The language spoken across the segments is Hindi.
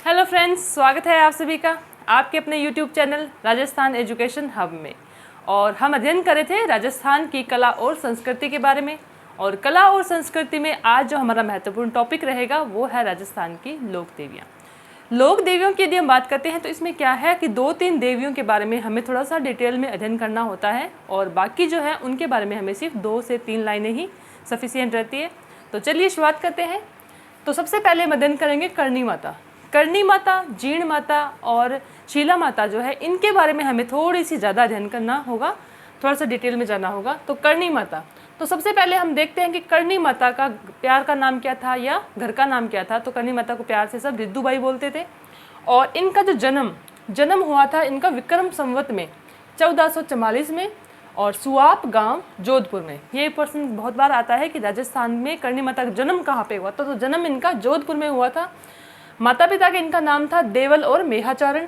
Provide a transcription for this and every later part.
हेलो फ्रेंड्स, स्वागत है आप सभी का आपके अपने YouTube channel Rajasthan education hub में। और हम अध्ययन कर रहे थे राजस्थान की कला और संस्कृति के बारे में। और कला और संस्कृति में आज जो हमारा महत्वपूर्ण टॉपिक रहेगा वो है राजस्थान की लोक देवियाँ। लोक देवियों की यदि हम बात करते हैं तो इसमें क्या है कि 2-3 देवियों के बारे में हमें थोड़ा सा डिटेल में अध्ययन करना होता है और बाकी जो है उनके बारे में हमें सिर्फ 2 से 3 लाइनें ही सफिशिएंट रहती है। तो चलिए शुरुआत करते हैं। तो सबसे पहले हम अध्ययन करेंगे करणी माता। करणी माता, जीर्ण माता और शीला माता जो है इनके बारे में हमें थोड़ी सी ज़्यादा अध्ययन करना होगा, थोड़ा सा डिटेल में जाना होगा। तो करणी माता, तो सबसे पहले हम देखते हैं कि करणी माता का प्यार का नाम क्या था या घर का नाम क्या था। तो करणी माता को प्यार से सब रिद्दू बाई बोलते थे। और इनका जो जन्म हुआ था इनका विक्रम संवत में 1444 में और सुआप गांव जोधपुर में। ये प्रश्न बहुत बार आता है कि राजस्थान में करणी माता का जन्म कहाँ पे हुआ था। तो जन्म इनका जोधपुर में हुआ था। माता पिता के इनका नाम था देवल और मेहाचरण।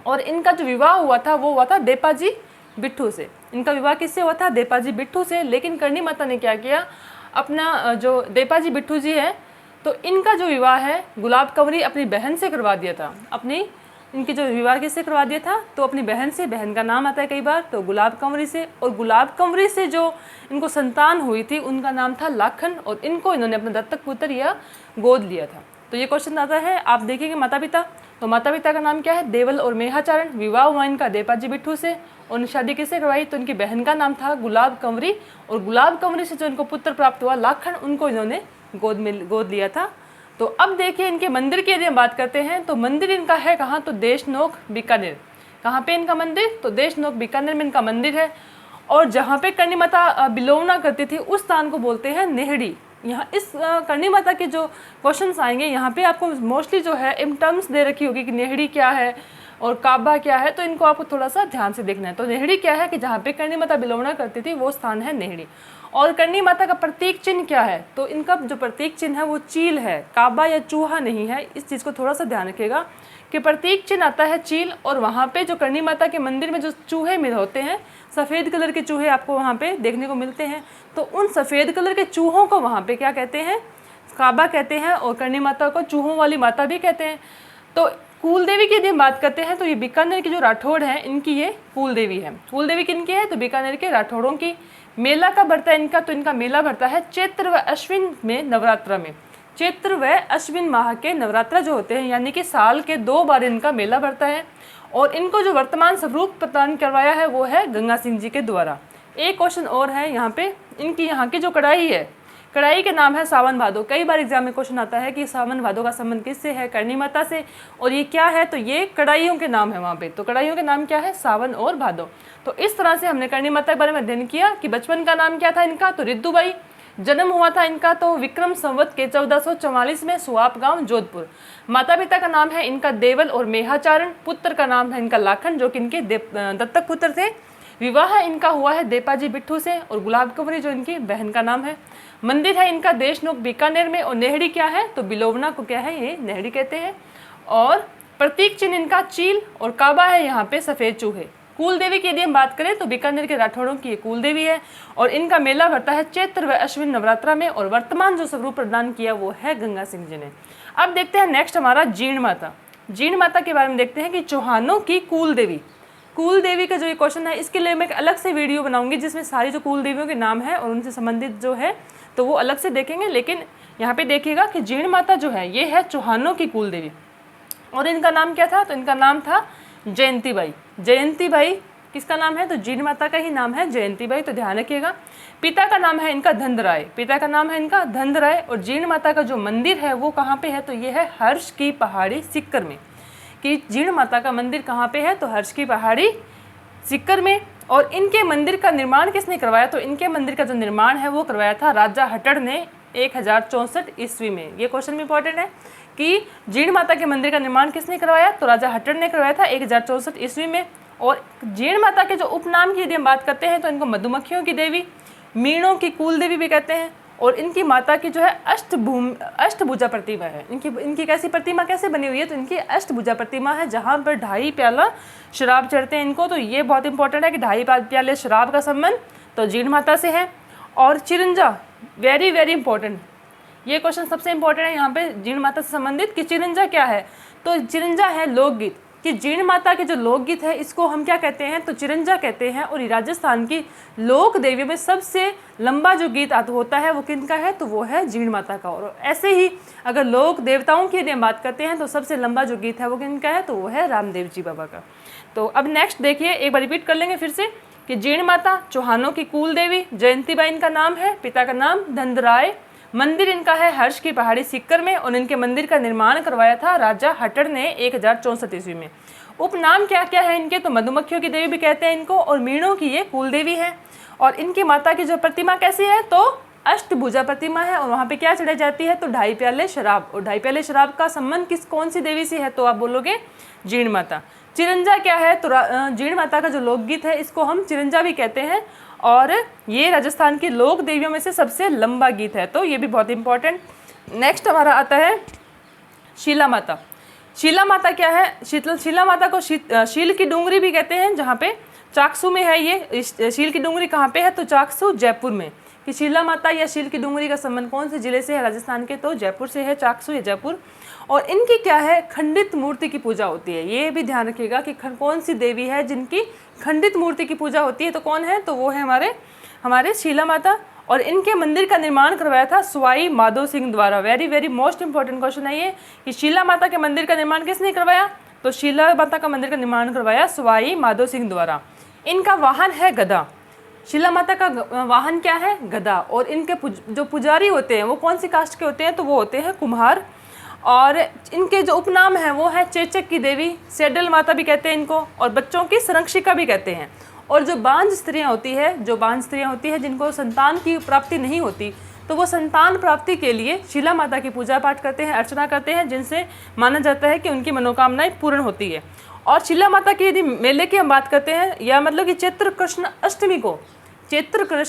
और इनका जो विवाह हुआ था वो हुआ था देपाजी बिट्ठू से। इनका विवाह किससे हुआ था? देपाजी बिट्ठू से। लेकिन करणी माता ने क्या किया, अपना जो देपाजी बिट्ठू जी है तो इनका जो विवाह है गुलाब कंवरी अपनी बहन से करवा दिया था। इनकी जो विवाह किससे करवा दिया था? तो अपनी बहन से। बहन का नाम आता है कई बार, तो गुलाब कंवरी से। और गुलाब कंवरी से जो इनको संतान हुई थी उनका नाम था लाखन और इनको इन्होंने अपना दत्तक पुत्र या गोद लिया था। तो ये क्वेश्चन आता है, आप देखेंगे माता पिता, तो माता पिता का नाम क्या है? देवल और मेहाचरण। विवाह हुआ इनका देपाजी बिट्ठू से और शादी किससे करवाई? तो इनकी बहन का नाम था गुलाब कंवरी और गुलाब कंवरी से जो इनको पुत्र प्राप्त हुआ लाखन, उनको इन्होंने गोद लिया था। तो अब देखिए इनके मंदिर की यदि हम बात करते हैं तो मंदिर इनका है कहाँ? तो देशनोक बीकानेर। कहाँ पे इनका मंदिर? तो देशनोक बीकानेर में इनका मंदिर है। और जहाँ पे करणी माता बिलोवना करती थी उस स्थान को बोलते हैं नेहड़ी। यहाँ इस करणी माता के जो क्वेश्चंस आएंगे यहाँ पे आपको मोस्टली जो है इन टर्म्स दे रखी होगी कि नेहड़ी क्या है और काबा क्या है, तो इनको आपको थोड़ा सा ध्यान से देखना है। तो नेहड़ी क्या है कि जहाँ पे करणी माता बिलोवना करती थी वो स्थान है नेहड़ी। और करणी माता का प्रतीक चिन्ह क्या है? तो इनका जो प्रतीक चिन्ह है वो चील है, काबा या चूहा नहीं है। इस चीज़ को थोड़ा सा ध्यान रखिएगा कि प्रतीक चिन्ह आता है चील। और वहाँ पे जो करणी माता के मंदिर में जो चूहे मिल होते हैं, सफ़ेद कलर के चूहे आपको वहाँ पे देखने को मिलते हैं। तो उन सफ़ेद कलर के चूहों को वहाँ पे क्या कहते हैं? काबा कहते हैं। और करणी माता को चूहों वाली माता भी कहते हैं। तो कुल देवी की यदि हम बात करते हैं तो ये बीकानेर की जो राठौड़ है इनकी ये कुल देवी है। कुल देवी किनकी है? तो बीकानेर के राठौड़ों की। मेला कब भरता है इनका? तो इनका मेला भरता है चैत्र व अश्विन में नवरात्र में। चैत्र व अश्विन माह के नवरात्र जो होते हैं यानी कि साल के 2 बार इनका मेला भरता है। और इनको जो वर्तमान स्वरूप प्रदान करवाया है वो है गंगा सिंह जी के द्वारा। एक क्वेश्चन और है यहाँ पे, इनकी यहाँ की जो कढ़ाई है, कढ़ाई के नाम है सावन भादो। कई बार एग्जाम में क्वेश्चन आता है कि सावन भादो का संबंध किससे है? करणी माता से। और ये क्या है? तो ये कढ़ाइयों के नाम है वहाँ पे। तो कढ़ाइयों के नाम क्या है? सावन और भादो। तो इस तरह से हमने करणी माता के बारे में अध्ययन किया कि बचपन का नाम क्या था इनका? तो रिद्दू बाई। जन्म हुआ था इनका तो विक्रम संवत के 1444 में सुआप गांव जोधपुर। माता पिता का नाम है इनका देवल और मेहाचरण। पुत्र का नाम है इनका लाखन जो कि इनके दत्तक पुत्र थे। विवाह इनका हुआ है देपाजी बिट्ठू से और गुलाब कंवरी जो इनकी बहन का नाम है। मंदिर है इनका देशनोक बीकानेर में। और नेहड़ी क्या है? तो बिलोवना को क्या है? ये नेहड़ी कहते हैं। और प्रतीक चिन्ह इनका चील और काबा है यहाँ पे सफ़ेद चूहे। कुल देवी की यदि हम बात करें तो बीकानेर के राठौड़ों की ये कुल देवी है और इनका मेला भरता है चैत्र व अश्विन नवरात्रा में। और वर्तमान जो स्वरूप प्रदान किया वो है गंगा सिंह जी ने। अब देखते हैं नेक्स्ट हमारा जीर्ण माता। जीर्ण माता के बारे में देखते हैं कि चौहानों की कुल देवी। कुल देवी का जो ये क्वेश्चन है इसके लिए मैं एक अलग से वीडियो बनाऊंगी जिसमें सारी जो कुल देवियों के नाम है और उनसे संबंधित जो है तो वो अलग से देखेंगे। लेकिन यहाँ पे देखिएगा कि जीर्ण माता जो है ये है चौहानों की कुल देवी। और इनका नाम क्या था? तो इनका नाम था जयंती बाई। जयंती बाई किसका नाम है? तो जीर्ण माता का ही नाम है जयंती बाई। तो ध्यान रखिएगा। पिता का नाम है इनका धनराय। पिता का नाम है इनका धनराय। और जीर्ण माता का जो मंदिर है वो कहाँ पे है? तो ये है हर्ष की पहाड़ी सिक्कर में। कि जीर्ण माता का मंदिर कहाँ पे है? तो हर्ष की पहाड़ी सिक्कर में। और इनके मंदिर का निर्माण किसने करवाया? तो इनके मंदिर का जो निर्माण है वो करवाया था राजा हट्टड़ ने 1064 ईस्वी में। ये क्वेश्चन भी इंपॉर्टेंट है कि जीर्ण माता के मंदिर का निर्माण किसने करवाया? तो राजा हट्टड़ ने करवाया था 1064 ईस्वी में। और जीर्ण माता के जो उपनाम की यदि हम बात करते हैं तो इनको मधुमक्खियों की देवी, मीणों की कुल देवी भी कहते हैं। और इनकी माता की जो है अष्टभुजा प्रतिमा है। इनकी कैसी प्रतिमा कैसे बनी हुई है? तो इनकी अष्टभुजा प्रतिमा है जहाँ पर 2.5 प्याला शराब चढ़ते हैं इनको। तो ये बहुत इंपॉर्टेंट है कि 2.5 प्याले शराब का संबंध तो जीर्ण माता से है। और चिरंजा वेरी वेरी इंपॉर्टेंट, ये क्वेश्चन सबसे इंपॉर्टेंट है यहाँ पे जीर्ण माता से संबंधित कि चिरंजा क्या है। तो चिरंजा है लोकगीत, कि जीर्ण माता के जो लोकगीत है इसको हम क्या कहते हैं, तो चिरंजा कहते हैं। और राजस्थान की लोक देवियों में सबसे लंबा जो गीत होता है वो किनका है, तो वो है जीर्ण माता का। और ऐसे ही अगर लोक देवताओं की यदि हम बात करते हैं तो सबसे लंबा जो गीत है वो किनका है, तो वो है रामदेव जी बाबा का। तो अब नेक्स्ट देखिए, एक बार रिपीट कर लेंगे फिर से कि जीर्ण माता चौहानों की कुल देवी, जयंतीबाई इनका नाम है, पिता का नाम धनराय, मंदिर इनका है हर्ष की पहाड़ी सीकर में, और इनके मंदिर का निर्माण करवाया था राजा हटड़ ने 1064 ईस्वी में। उपनाम क्या क्या है इनके, तो मधुमक्खियों की देवी भी कहते हैं इनको, और मीणों की ये कुल देवी है। और इनकी माता की जो प्रतिमा कैसी है, तो अष्टभुजा प्रतिमा है, और वहाँ पे क्या चढ़ाई जाती है, तो 2.5 प्याले शराब। और 2.5 प्याले शराब का संबंध कौन सी देवी से है, तो आप बोलोगे जीर्ण माता। चिरंजा क्या है, तो जीर्ण माता का जो लोकगीत है इसको हम चिरंजा भी कहते हैं, और ये राजस्थान की लोक देवियों में से सबसे लंबा गीत है, तो ये भी बहुत इंपॉर्टेंट। नेक्स्ट हमारा आता है शीला माता। शीला माता क्या है, शीला माता को शील की डूंगरी भी कहते हैं, जहाँ पे चाकसू में है ये। शील की डूंगरी कहाँ पे है, तो चाकसू जयपुर में। कि शीला माता या शील की डूंगरी का संबंध कौन से जिले से है, राजस्थान के, तो जयपुर से है, चाकसू या जयपुर। और इनकी क्या है, खंडित मूर्ति की पूजा होती है। ये भी ध्यान रखिएगा कि कौन सी देवी है जिनकी खंडित मूर्ति की पूजा होती है, तो कौन है, तो वो है हमारे शीला माता। और इनके मंदिर का निर्माण करवाया था सवाई माधो सिंह द्वारा। Very very most important question है ये कि शीला माता के मंदिर का निर्माण किसने करवाया, तो शीला माता का मंदिर का निर्माण करवाया सवाई माधो सिंह द्वारा। इनका वाहन है गदा। शीला माता का वाहन क्या है, गदा। और इनके जो पुजारी होते हैं वो कौन सी कास्ट के होते हैं, तो वो होते हैं कुम्हार। और इनके जो उपनाम है वो है चेचक की देवी, सेडल माता भी कहते हैं इनको, और बच्चों की संरक्षिका भी कहते हैं। और जो बांझ स्त्रियां होती है जिनको संतान की प्राप्ति नहीं होती, तो वो संतान प्राप्ति के लिए शीला माता की पूजा पाठ करते हैं, अर्चना करते हैं, जिनसे माना जाता है कि उनकी मनोकामनाएं पूर्ण होती है। और शीला माता की यदि मेले की हम बात करते हैं, या मतलब कि चैत्र कृष्ण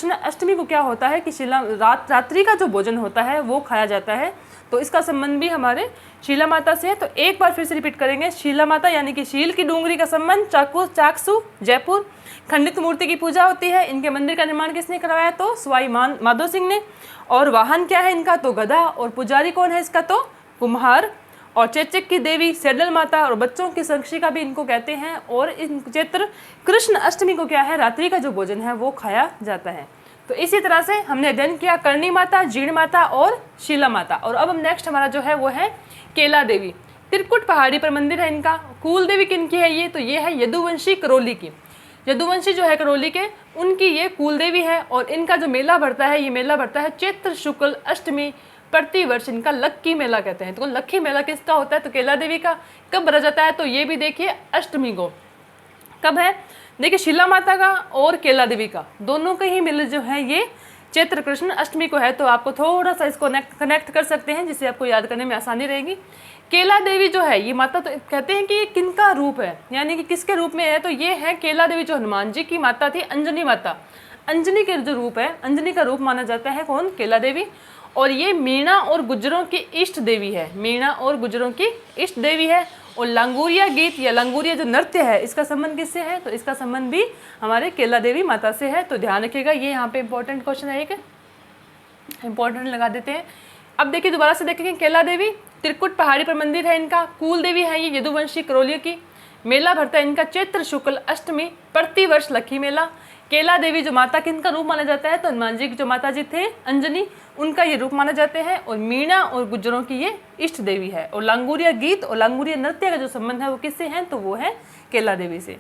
अष्टमी को क्या होता है कि रात्रि का जो भोजन होता है वो खाया जाता है, तो इसका संबंध भी हमारे शीला माता से है। तो एक बार फिर से रिपीट करेंगे, शीला माता यानी कि शील की डूंगरी का संबंध चाकसू जयपुर, खंडित मूर्ति की पूजा होती है। इनके मंदिर का निर्माण किसने करवाया, तो सवाई माधो सिंह ने। और वाहन क्या है इनका, तो गधा। और पुजारी कौन है इसका, तो कुम्हार। और चेचक की देवी सेडल माता, और बच्चों की संरक्षिका भी इनको कहते हैं। और इन चैत्र कृष्ण अष्टमी को क्या है, रात्रि का जो भोजन है वो खाया जाता है। तो इसी तरह से हमने अध्ययन किया करणी माता, जीर्ण माता और शीला माता। और अब हम नेक्स्ट हमारा जो है वो है केला देवी। त्रिकुट पहाड़ी पर मंदिर है इनका। कुल देवी किनकी है ये, तो ये है यदुवंशी करौली की। यदुवंशी जो है करौली के, उनकी ये कुल देवी है। और इनका जो मेला बढ़ता है, ये मेला बढ़ता है चैत्र शुक्ल अष्टमी प्रतिवर्ष। इनका लक्की मेला कहते हैं। तो लक्की मेला किसका होता है, तो केला देवी का। कब भरा जाता है, तो ये भी देखिए अष्टमी को। कब है, देखिए शीला माता का और केला देवी का, दोनों का ही मेला जो है ये चैत्र कृष्ण अष्टमी को है। तो आपको थोड़ा सा इसको कनेक्ट कर सकते हैं, जिससे आपको याद करने में आसानी रहेगी। केला देवी जो है ये माता, तो कहते हैं कि ये किनका रूप है, यानी कि किसके रूप में है, तो ये है केला देवी जो हनुमान जी की माता थी, अंजनी माता। अंजनी के जो रूप है, अंजनी का रूप माना जाता है कौन, केला देवी। और ये मीणा और गुज्जरों की इष्ट देवी है, मीणा और गुज्जरों की इष्ट देवी है। और लंगूरिया गीत या लंगूरिया जो नृत्य है, इसका संबंध किससे है, तो इसका संबंध भी हमारे केला देवी माता से है। तो ध्यान रखिएगा, ये यहाँ पे इंपॉर्टेंट क्वेश्चन है, एक इंपॉर्टेंट लगा देते हैं। अब देखिए दोबारा से देखेंगे, केला देवी त्रिकुट पहाड़ी पर मंदिर है इनका। कुल देवी है ये यदुवंशी करौली की। मेला भरता है इनका चैत्र शुक्ल अष्टमी, प्रतिवर्ष लक्की मेला। केला देवी जो माता किनका रूप माना जाता है, तो हनुमान जी की जो माता जी थे अंजनी, उनका ये रूप माना जाते हैं। और मीणा और गुज्जरों की ये इष्ट देवी है। और लंगूरिया गीत और लंगूरिया नृत्य का जो संबंध है वो किससे है, तो वो है केला देवी से।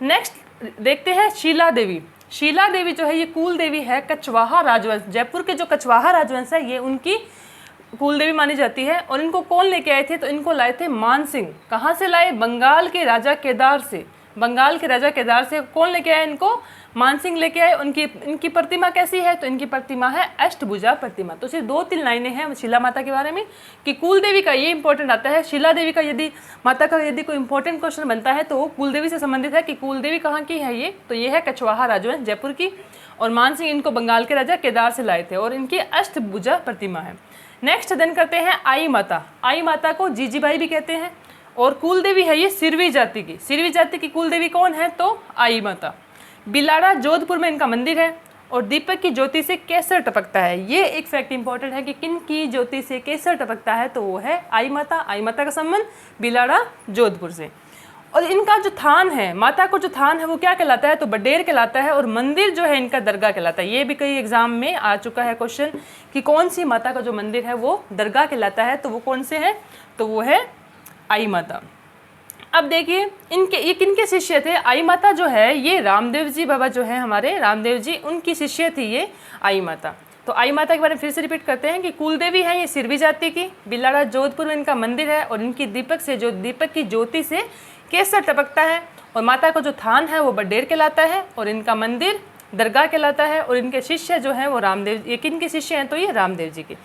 नेक्स्ट देखते हैं शीला देवी। शीला देवी जो है ये कुल देवी है कछवाहा राजवंश, जयपुर के जो कछवाहा राजवंश है ये उनकी कुल देवी मानी जाती है। और इनको कौन लेके आए थे, तो इनको लाए थे मान सिंह। कहाँ से लाए, बंगाल के राजा केदार से। बंगाल के राजा केदार से कौन लेके आए इनको, मान सिंह लेके आए। इनकी प्रतिमा कैसी है, तो इनकी प्रतिमा है अष्टभुजा प्रतिमा। तो सिर्फ 2-3 लाइनें हैं शीला माता के बारे में कि कुल देवी का ये इंपॉर्टेंट आता है। शीला देवी का यदि माता का यदि कोई इंपॉर्टेंट क्वेश्चन बनता है तो वो कुल देवी से संबंधित है कि कुल देवी कहाँ की है ये, तो ये है कछवाहा राजवंश जयपुर की। और मान सिंह इनको बंगाल के राजा केदार से लाए थे और इनकी अष्टभुजा प्रतिमा है। नेक्स्ट देन करते हैं आई माता। आई माता को जीजीबाई भी कहते हैं। और कुल देवी है ये सिरवी जाति की। सिरवी जाति की कुल देवी कौन है, तो आई माता। बिलाड़ा जोधपुर में इनका मंदिर है। और दीपक की ज्योति से केसर टपकता है। ये एक फैक्ट इंपॉर्टेंट है कि किन की ज्योति से केसर टपकता है, तो वो है आई माता। आई माता का संबंध बिलाड़ा जोधपुर से। और इनका जो थान है, माता को जो थान है वो क्या कहलाता है, तो बडेर कहलाता है। और मंदिर जो है इनका दरगाह कहलाता है। ये भी कई एग्जाम में आ चुका है क्वेश्चन कि कौन सी माता का जो मंदिर है वो दरगाह कहलाता है, तो वो कौन से है, तो वो है आई माता। अब देखिए ये किनके शिष्य थे। आई माता जो है ये रामदेव जी बाबा जो है हमारे रामदेव जी, उनकी शिष्य थी ये आई माता। तो आई माता के बारे में फिर से रिपीट करते हैं कि कुल देवी है ये सिरवी जाति की, बिलाड़ा जोधपुर में इनका मंदिर है और इनकी दीपक की ज्योति से केसर टपकता है। और माता का जो थान है वो बडेर कहलाता है और इनका मंदिर दरगाह कहलाता है। और इनके शिष्य जो हैं वो रामदेव, ये किनके शिष्य हैं, तो ये रामदेव जी के।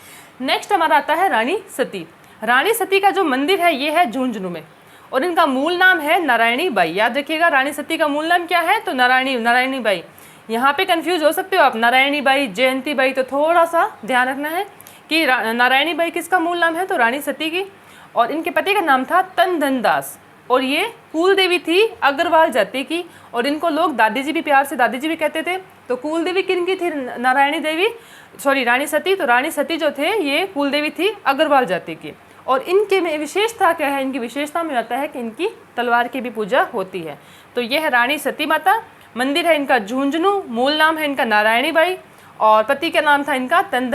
नेक्स्ट हमारा आता है रानी सती। रानी सती का जो मंदिर है ये है झुंझुनू में और इनका मूल नाम है नारायणी बाई। याद रखिएगा रानी सती का मूल नाम क्या है, तो नारायणी बाई। यहाँ पे कंफ्यूज हो सकते हो आप, नारायणी बाई, जयंती बाई, तो थोड़ा सा ध्यान रखना है कि नारायणी बाई किसका मूल नाम है, तो रानी सती की। और इनके पति का नाम था तन धन दास और ये कुल देवी थी अग्रवाल जाति की। और इनको लोग दादी जी भी प्यार से दादी जी भी कहते थे। तो कुल देवी किनकी थी, रानी सती। तो रानी सती जो थे ये कुल देवी थी अग्रवाल जाति की। और इनके में विशेषता क्या है, इनकी विशेषता में आता है कि इनकी तलवार की भी पूजा होती है। तो ये है रानी सती माता। मंदिर है इनका झुंझुनू, मूल नाम है इनका नारायणी बाई और पति का नाम था इनका तन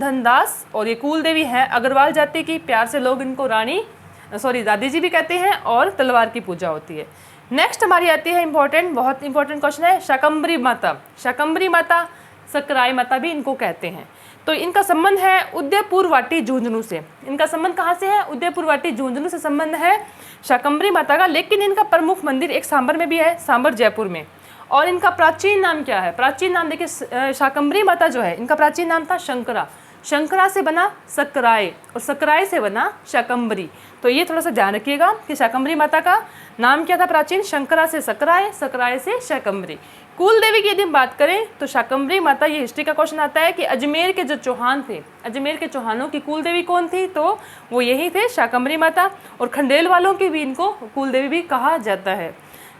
धन दास। और ये कुल देवी है अग्रवाल जाति की, प्यार से लोग इनको दादी जी भी कहते हैं और तलवार की पूजा होती है। नेक्स्ट हमारी आती है बहुत इंपॉर्टेंट क्वेश्चन है शाकंभरी माता। शाकंभरी माता, सकराई माता भी इनको कहते हैं। तो इनका संबंध है उदयपुर वाटी झुंझुनू से। इनका संबंध कहाँ से है, उदयपुर वाटी झुंझुनू से संबंध है शाकंभरी माता का। लेकिन इनका प्रमुख मंदिर एक सांबर में भी है, सांबर जयपुर में। और इनका प्राचीन नाम क्या है, प्राचीन नाम देखिए शाकंभरी माता जो है इनका प्राचीन नाम था शंकरा। शंकरा से बना सकराय और सकराय से बना शाकंभरी। तो ये थोड़ा सा ध्यान रखिएगा कि शाकंभरी माता का नाम क्या था प्राचीन, शंकरा से सकराय, सकराय से शाकंभरी। कुल देवी की यदि बात करें तो शाकंभरी माता, ये हिस्ट्री का क्वेश्चन आता है कि अजमेर के जो चौहान थे, अजमेर के चौहानों की कुल देवी कौन थी, तो वो यही थे शाकंभरी माता। और खंडेल वालों की भी इनको कुल देवी भी कहा जाता है।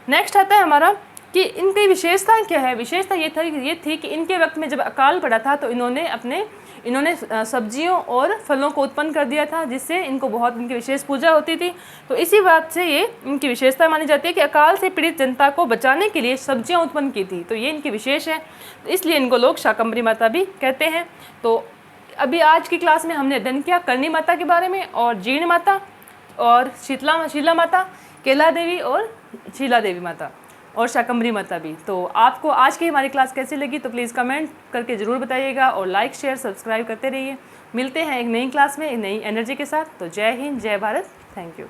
नेक्स्ट आता है हमारा कि इनकी विशेषता क्या है। विशेषता ये थी कि इनके वक्त में जब अकाल पड़ा था तो इन्होंने सब्जियों और फलों को उत्पन्न कर दिया था, जिससे इनको बहुत इनकी विशेष पूजा होती थी। तो इसी बात से ये इनकी विशेषता मानी जाती है कि अकाल से पीड़ित जनता को बचाने के लिए सब्जियां उत्पन्न की थी। तो ये इनकी विशेष है, तो इसलिए इनको लोग शाकंभरी माता भी कहते हैं। तो अभी आज की क्लास में हमने अध्ययन किया करणी माता के बारे में और जीर्ण माता और शीला माता, केला देवी और शीला देवी माता और शाकंभरी माता भी। तो आपको आज की हमारी क्लास कैसी लगी तो प्लीज़ कमेंट करके ज़रूर बताइएगा और लाइक शेयर सब्सक्राइब करते रहिए। मिलते हैं एक नई क्लास में एक नई एनर्जी के साथ। तो जय हिंद, जय भारत, थैंक यू।